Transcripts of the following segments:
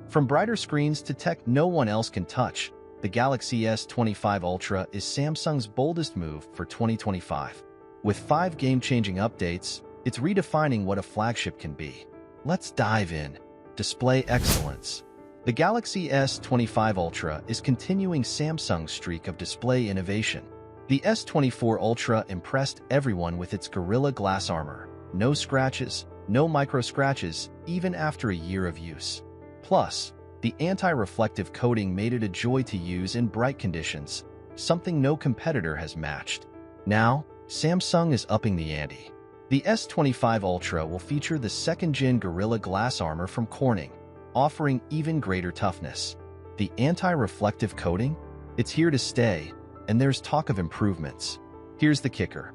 From brighter screens to tech no one else can touch, the Galaxy S25 Ultra is Samsung's boldest move for 2025. With 5 game-changing updates, it's redefining what a flagship can be. Let's dive in. Display excellence. The Galaxy S25 Ultra is continuing Samsung's streak of display innovation. The S24 Ultra impressed everyone with its Gorilla Glass armor. No scratches, no micro-scratches, even after a year of use. Plus, the anti-reflective coating made it a joy to use in bright conditions, something no competitor has matched. Now, Samsung is upping the ante. The S25 Ultra will feature the second-gen Gorilla Glass armor from Corning, offering even greater toughness. The anti-reflective coating? It's here to stay, and there's talk of improvements. Here's the kicker.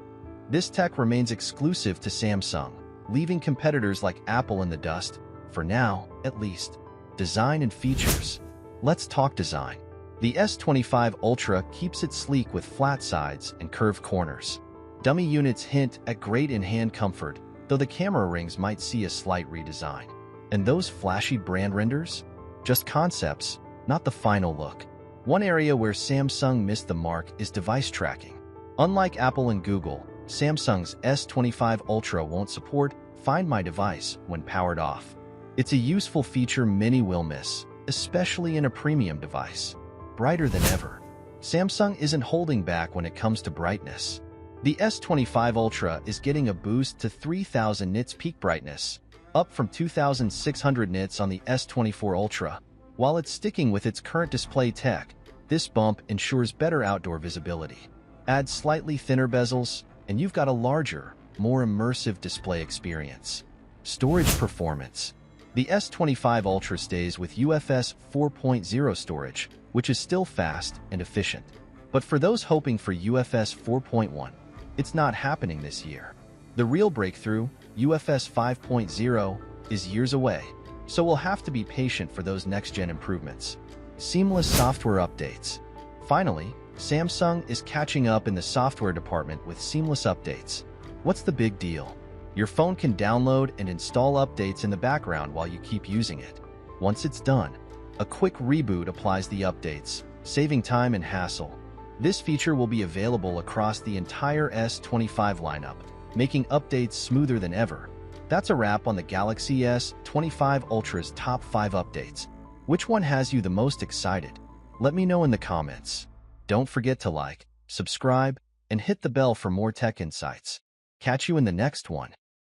This tech remains exclusive to Samsung, leaving competitors like Apple in the dust, for now, at least. Design and features. Let's talk design. The S25 Ultra keeps it sleek with flat sides and curved corners. Dummy units hint at great in-hand comfort, though the camera rings might see a slight redesign. And those flashy brand renders? Just concepts, not the final look. One area where Samsung missed the mark is device tracking. Unlike Apple and Google, Samsung's S25 Ultra won't support Find My Device when powered off. It's a useful feature many will miss, especially in a premium device. Brighter than ever. Samsung isn't holding back when it comes to brightness. The S25 Ultra is getting a boost to 3000 nits peak brightness, up from 2600 nits on the S24 Ultra. While it's sticking with its current display tech, this bump ensures better outdoor visibility. Add slightly thinner bezels, and you've got a larger, more immersive display experience. Storage performance. The S25 Ultra stays with UFS 4.0 storage, which is still fast and efficient. But for those hoping for UFS 4.1, it's not happening this year. The real breakthrough, UFS 5.0, is years away, so we'll have to be patient for those next-gen improvements. Seamless software updates. Finally, Samsung is catching up in the software department with seamless updates. What's the big deal? Your phone can download and install updates in the background while you keep using it. Once it's done, a quick reboot applies the updates, saving time and hassle. This feature will be available across the entire S25 lineup, making updates smoother than ever. That's a wrap on the Galaxy S25 Ultra's top 5 updates. Which one has you the most excited? Let me know in the comments. Don't forget to like, subscribe, and hit the bell for more tech insights. Catch you in the next one.